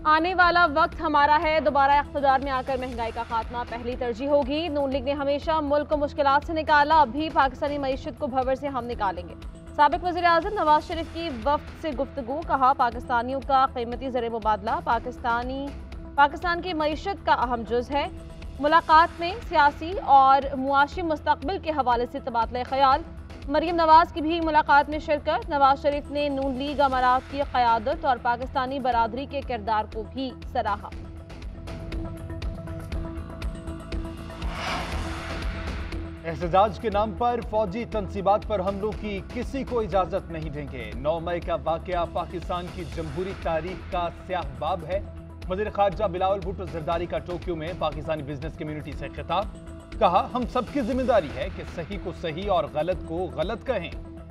آنے والا وقت ہمارا ہے، دوبارہ اقتدار میں آ کر مہنگائی کا خاتمہ پہلی ترجیح ہوگی۔ نون لیگ نے ہمیشہ ملک کو مشکلات سے نکالا، اب بھی پاکستانی معیشت کو بھنور سے ہم نکالیں گے۔ سابق وزیر اعظم نواز شریف کی وفد سے گفتگو، کہا پاکستانیوں کا قیمتی زر مبادلہ پاکستان کی معیشت کا اہم جز ہے۔ ملاقات میں سیاسی اور معاشی مستقبل کے حوالے سے تبادلہ خیال۔ مریم نواز کی بھی ملاقات میں شرکت، نواز شریف نے نون لیگ امارات کی قیادت اور پاکستانی برادری کے کردار کو بھی سراہا۔ احتجاج کے نام پر فوجی تنصیبات پر حملوں کی کسی کو اجازت نہیں دیں گے۔ 9 مئی کا واقعہ پاکستان کی جمہوری تاریخ کا سیاہ باب ہے۔ وزیر خارجہ بلاول بھٹو زرداری کا ٹوکیو میں پاکستانی بزنس کمیونٹی سے خطاب، کہا ہم سب کی ذمہ داری ہے کہ صحیح کو صحیح اور غلط کو غلط کہیں۔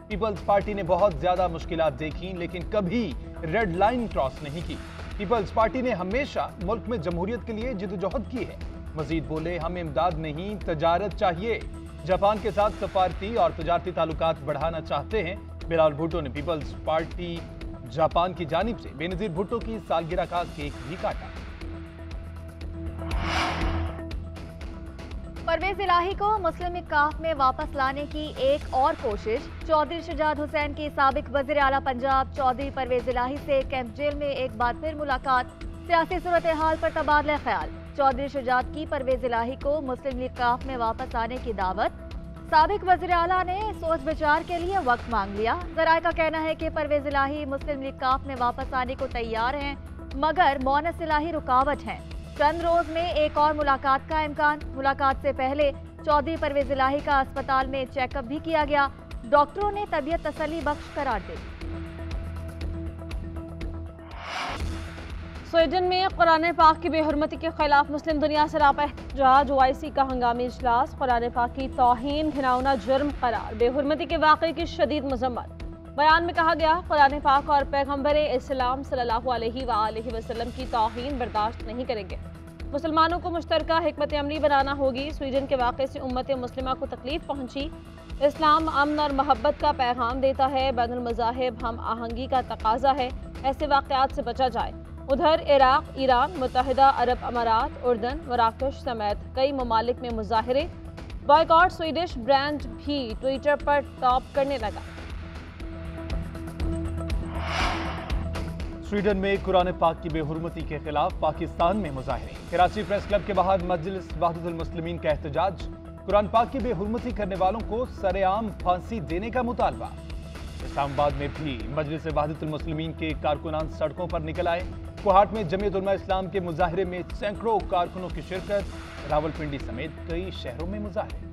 پیپلز پارٹی نے بہت زیادہ مشکلات دیکھیں لیکن کبھی ریڈ لائن کراس نہیں کی۔ پیپلز پارٹی نے ہمیشہ ملک میں جمہوریت کے لیے جدوجہد کی ہے۔ مزید بولے ہمیں امداد نہیں تجارت چاہیے، جاپان کے ساتھ سفارتی اور تجارتی تعلقات بڑھانا چاہتے ہیں۔ بلاول بھٹو نے پیپلز پارٹی جاپان کی جانب سے بے نظیر بھٹو کی سالگرہ کا کیک بھی کاٹا۔ پرویز الہی کو مسلم کاف میں واپس لانے کی ایک اور کوشش۔ چودھری شجاعت حسین کی سابق وزیر اعلیٰ پنجاب چودھری پرویز الہی سے کیمپ جیل میں ایک بار پھر ملاقات، سیاسی صورتحال پر تبادلہ خیال۔ چودھری شجاعت کی پرویز الہی کو مسلم لیگ کاف میں واپس آنے کی دعوت، سابق وزیر اعلیٰ نے سوچ بچار کے لیے وقت مانگ لیا۔ ذرائع کا کہنا ہے کہ پرویز الہی مسلم لیگ کاف میں واپس آنے کو تیار ہیں مگر مونس الہی رکاوٹ ہیں۔ چند روز میں ایک اور ملاقات کا امکان۔ ملاقات سے پہلے چودھری پرویز الہی کا اسپتال میں چیک اپ بھی کیا گیا، ڈاکٹروں نے طبیعت تسلی بخش قرار دی۔ سویڈن میں قرآن پاک کی بے حرمتی کے خلاف مسلم دنیا سراپا احتجاج، OIC کا ہنگامی اجلاس، قرآن پاک کی توہین گھناؤنا جرم قرار، بے حرمتی کے واقعے کی شدید مذمت۔ بیان میں کہا گیا قرآن پاک اور پیغمبر اسلام صلی اللہ علیہ وآلہ وسلم کی توہین برداشت نہیں کریں گے۔ مسلمانوں کو مشترکہ حکمت عملی بنانا ہوگی۔ سویڈن کے واقعے سے امت مسلمہ کو تکلیف پہنچی۔ اسلام امن اور محبت کا پیغام دیتا ہے، بین المذاہب ہم آہنگی کا تقاضا ہے، ایسے واقعات سے بچا جائے۔ ادھر عراق، ایران، متحدہ عرب امارات، اردن، مراکش سمیت کئی ممالک میں مظاہرے۔ بائیکاٹ سویڈش برانڈ بھی ٹویٹر پر ٹاپ کرنے لگا۔ سویڈن میں قرآن پاک کی بے حرمتی کے خلاف پاکستان میں مظاہرے۔ کراچی پریس کلب کے باہر مجلس وحدت المسلمین کا احتجاج، قرآن پاک کی بے حرمتی کرنے والوں کو سرے عام پھانسی دینے کا مطالبہ۔ اسلام آباد میں بھی مجلس وحدت المسلمین کے کارکنان سڑکوں پر نکل آئے۔ کوہاٹ میں جمعیت علماء اسلام کے مظاہرے میں سینکڑوں کارکنوں کی شرکت، راولپنڈی سمیت کئی شہروں میں مظاہرے۔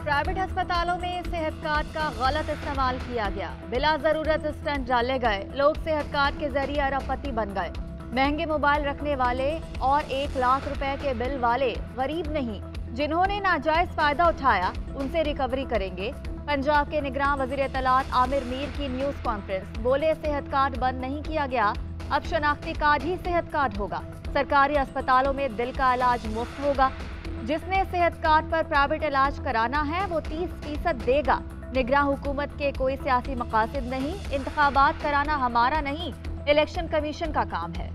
پرائیویٹ ہسپتالوں میں صحت کارڈ کا غلط استعمال کیا گیا، بلا ضرورت اسٹنٹ ڈالے گئے، لوگ صحت کارڈ کے ذریعے ارب پتی بن گئے۔ مہنگے موبائل رکھنے والے اور 1 لاکھ روپے کے بل والے غریب نہیں، جنہوں نے ناجائز فائدہ اٹھایا ان سے ریکوری کریں گے۔ پنجاب کے نگراں وزیر اطلاعات عامر میر کی نیوز کانفرنس، بولے صحت کارڈ بند نہیں کیا گیا، اب شناختی کارڈ ہی صحت کارڈ ہوگا۔ سرکاری اسپتالوں میں دل کا علاج مفت ہوگا، جس نے صحت کارڈ پر پرائیویٹ علاج کرانا ہے وہ 30% دے گا۔ نگراں حکومت کے کوئی سیاسی مقاصد نہیں، انتخابات کرانا ہمارا نہیں، الیکشن کمیشن کا کام ہے۔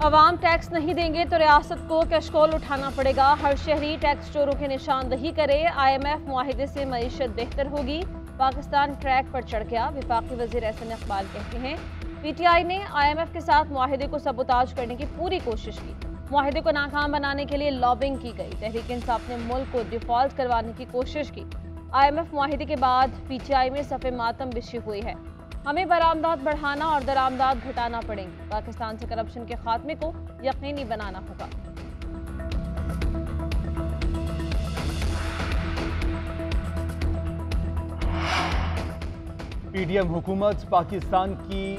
عوام ٹیکس نہیں دیں گے تو ریاست کو کشکول اٹھانا پڑے گا، ہر شہری ٹیکس چوروں کی نشاندہی کرے، IMF معاہدے سے معیشت بہتر ہوگی، پاکستان ٹریک پر چڑھ گیا، وفاقی وزیر احسن اقبال کہتے ہیں۔ PTI نے IMF کے ساتھ معاہدے کو سبوتاج کرنے کی پوری کوشش کی، معاہدے کو ناکام بنانے کے لیے لابنگ کی گئی، تحریک انصاف نے ملک کو ڈیفالٹ کروانے کی کوشش کی۔ IMF معاہدے کے بعد PTI میں صف ماتم بچھی ہوئی ہے، ہمیں برآمدات بڑھانا اور درآمدات گھٹانا پڑیں گی، پاکستان سے کرپشن کے خاتمے کو یقینی بنانا ہوگا۔ PDM حکومت پاکستان کی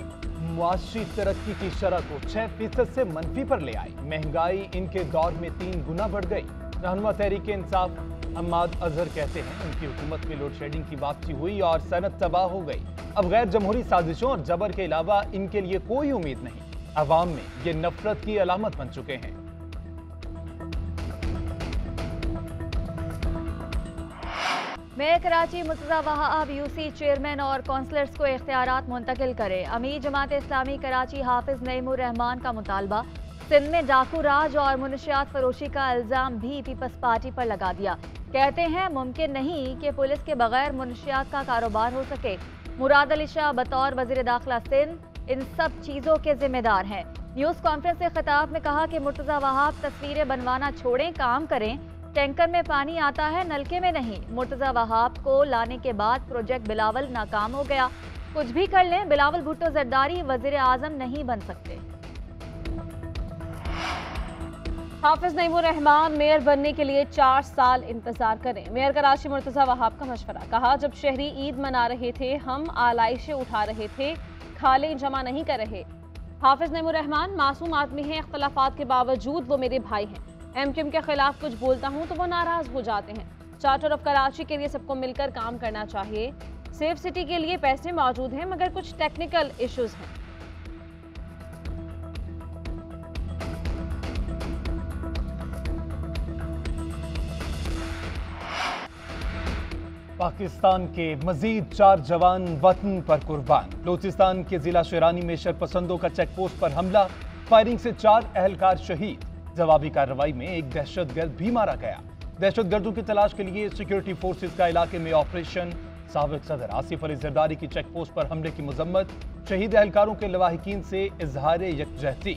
معاشی ترقی کی شرح کو 6% سے منفی پر لے آئی، مہنگائی ان کے دور میں 3 گنا بڑھ گئی۔ رہنما تحریک انصاف عماد اظہر کہتے ہیں ان کی حکومت میں لوڈ شیڈنگ کی واپسی ہوئی اور صنعت تباہ ہو گئی، اب غیر جمہوری سازشوں اور جبر کے علاوہ ان کے لیے کوئی امید نہیں، عوام میں یہ نفرت کی علامت بن چکے ہیں۔ Mayor Karachi Murtaza Wahab UC chairman और कौंसलर्स को इख्तियारात मुंतकिल करे। अमीर जमात इस्लामी कराची हाफिज नईमुर रहमान का मुतालबा। सिंध में डाकू राज और मुनशियात फरोशी का इल्ज़ाम भी पीपल्स पार्टी पर लगा दिया। कहते हैं मुमकिन नहीं कि पुलिस के बगैर मुनशियात का कारोबार हो सके। मुराद अली शाह बतौर वज़ीर दाखिला सिंध इन सब चीज़ों के जिम्मेदार हैं। न्यूज़ कॉन्फ्रेंस से खिताब में कहा कि मुर्तज़ा वहाब तस्वीरें बनवाना छोड़ें, काम करें। टैंकर में पानी आता है, नलके में नहीं। मुर्तज़ा वहाब को लाने के बाद प्रोजेक्ट बिलावल नाकाम हो गया। कुछ भी कर लें, बिलावल भुट्टो जरदारी वज़ीर आज़म नहीं बन सकते। हाफिज नईमुर रहमान मेयर बनने के लिए 4 साल इंतजार करें। मेयर कराची मुर्तज़ा वहाब का मशवरा। कहा जब शहरी ईद मना रहे थे, हम आलाइशें उठा रहे थे, खाले जमा नहीं कर रहे। हाफिज नईमुर रहमान मासूम आदमी हैं, इख्तलाफात के बावजूद वो मेरे भाई हैं। एमक्यूएम के खिलाफ कुछ बोलता हूँ तो वो नाराज हो जाते हैं। चार्टर ऑफ कराची के लिए सबको मिलकर काम करना चाहिए। सेफ सिटी के लिए पैसे मौजूद हैं मगर कुछ टेक्निकल इश्यूज हैं। पाकिस्तान के मजीद 4 जवान वतन पर कुर्बान। बलूचिस्तान के जिला शेरानी में शरपसंदों का चेक पोस्ट पर हमला, फायरिंग से 4 अहलकार शहीद। जवाबी कार्रवाई में एक दहशतगर्द भी मारा गया। दहशतगर्दों की तलाश के लिए सिक्योरिटी फोर्सेस का इलाके में ऑपरेशन। साबिक सदर आसिफ अली जरदारी की चेक पोस्ट पर हमले की मजम्मत। शहीद अहलकारों के लवाहिकीन से इजहार यकजहती।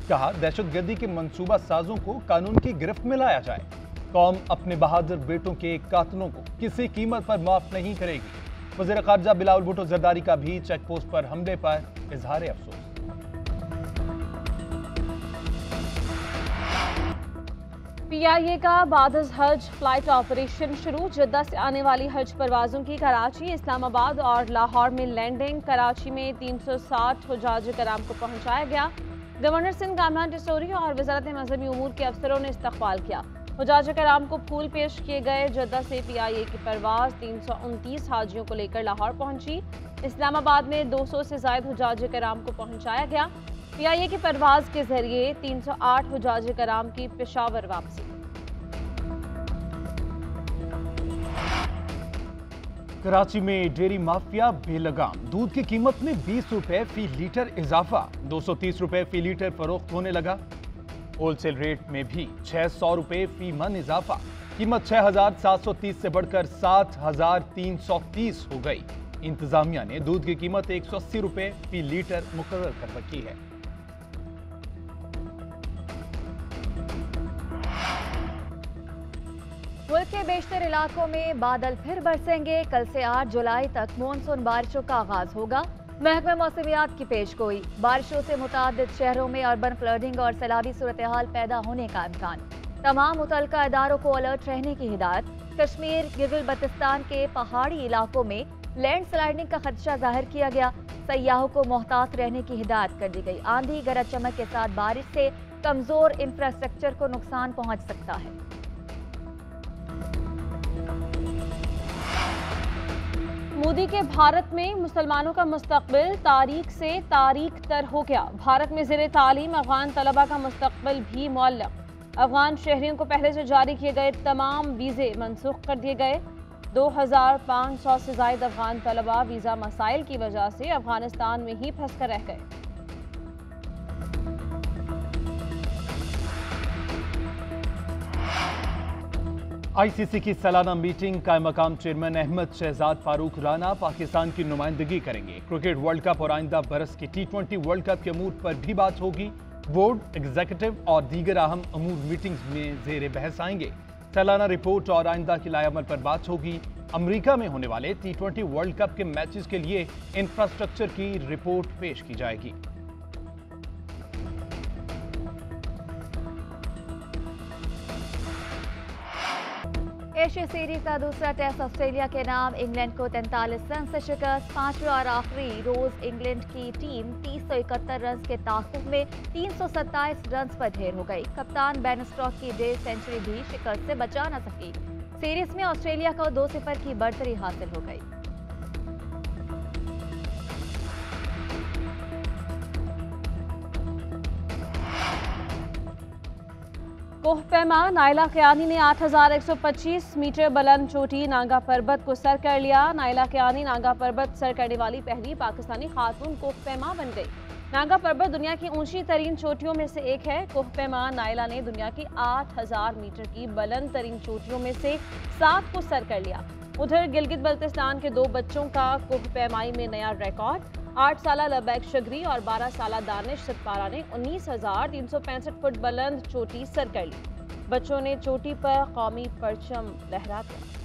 कहा दहशतगर्दी के मंसूबा साजों को कानून की गिरफ्त में लाया जाए। कौम अपने बहादुर बेटों के कातलों को किसी कीमत पर माफ नहीं करेगी। वज़ीर ख़ारजा बिलावल भुट्टो जरदारी का भी चेक पोस्ट पर हमले पर इजहार अफसोस। PIA का बादस हज फ्लाइट ऑपरेशन शुरू। जद्दा से आने वाली हज परवाजों की कराची, इस्लामाबाद और लाहौर में लैंडिंग। कराची में 360 हुजाज कराम को पहुंचाया गया। गवर्नर सिंध कामरान टिसोरी और वजारत मजहबी उमूर के अफसरों ने इस्तकबाल किया। हुजाज कराम को फूल पेश किए गए। जद्दा से PIA की परवाज 329 हाजियों को लेकर लाहौर पहुंची। इस्लामाबाद में 200 से ज्यादा हुजाज कराम को पहुंचाया गया। PIA की परवाज के जरिए 308 हुजाज कराम की पेशावर वापसी। कराची में डेयरी माफिया बेलगाम। दूध की कीमत में 20 रुपए फी लीटर इजाफा, 230 रुपए फी लीटर फरोख्त होने लगा। होलसेल रेट में भी 600 रुपए फी मन इजाफा। कीमत 6,730 से बढ़कर 7,330 हो गई। इंतजामिया ने दूध की कीमत 180 रुपए फी लीटर मुकर्रर कर रखी है। मुल्क के बेशतर इलाकों में बादल फिर बरसेंगे। कल से 8 जुलाई तक मानसून बारिशों का आगाज होगा। महकमे मौसमियात की पेशगोई। बारिशों से मुतादिद शहरों में अर्बन फ्लडिंग और सैलाबी सूरत हाल पैदा होने का इम्कान। तमाम मुतल्लिका इदारों को अलर्ट रहने की हिदायत। कश्मीर गिलगित बल्तिस्तान के पहाड़ी इलाकों में लैंड स्लाइडिंग का खदशा जाहिर किया गया। सयाहों को मोहतात रहने की हिदायत कर दी गई। आंधी गरज चमक के साथ बारिश से कमजोर इंफ्रास्ट्रक्चर को नुकसान पहुंच सकता है। मोदी के भारत में मुसलमानों का मुस्तकबिल तारीख से तारीख तर हो गया। भारत में ज़ेरे तालीम अफगान तलबा का मुस्तकबिल भी मुअल्लक। अफगान शहरियों को पहले से जारी किए गए तमाम वीज़े मनसूख कर दिए गए। 2500 से ज़ायद अफगान तलबा वीज़ा मसाइल की वजह से अफगानिस्तान में ही फंस कर रह गए। ICC की सालाना मीटिंग का मकाम चेयरमैन अहमद शहजाद फारूक राना पाकिस्तान की नुमाइंदगी करेंगे। क्रिकेट वर्ल्ड कप और आइंदा बरस की T20 वर्ल्ड कप के अमूर पर भी बात होगी। बोर्ड, एग्जीक्यूटिव और दीगर अहम अमूर मीटिंग्स में जेर बहस आएंगे। सालाना रिपोर्ट और आइंदा की लाएअमल पर बात होगी। अमेरिका में होने वाले T20 वर्ल्ड कप के मैचेस के लिए इंफ्रास्ट्रक्चर की रिपोर्ट पेश की जाएगी। एशिया सीरीज का दूसरा टेस्ट ऑस्ट्रेलिया के नाम। इंग्लैंड को 43 रन से शिकस्त। पांचवें और आखिरी रोज इंग्लैंड की टीम 371 रन के ताकुब में 327 रन पर ढेर हो गई। कप्तान बेन स्टोक्स की 1.5 सेंचुरी भी शिकस्त से बचा न सकी। सीरीज में ऑस्ट्रेलिया को 2-0 की बढ़तरी हासिल हो गई। कोहपेमा नाइला कियानी ने 8,125 मीटर बुलंद चोटी नांगा पर्वत को सर कर लिया। नाइला कियानी नांगा पर्वत सर करने वाली पहली पाकिस्तानी खातून कोहपेमा बन गई। नांगा पर्वत दुनिया की ऊंची तरीन चोटियों में से एक है। कोहपेमा नाइला ने दुनिया की 8,000 मीटर की बुलंद तरीन चोटियों में से 7 को सर कर लिया। उधर गिलगित बल्तिस्तान के 2 बच्चों का कोहपेमाई में नया रिकॉर्ड। 8 साला लबैक शगरी और 12 साला दानिश सतपारा ने 19,365 फुट बुलंद चोटी सर कर ली। बच्चों ने चोटी पर कौमी परचम लहराते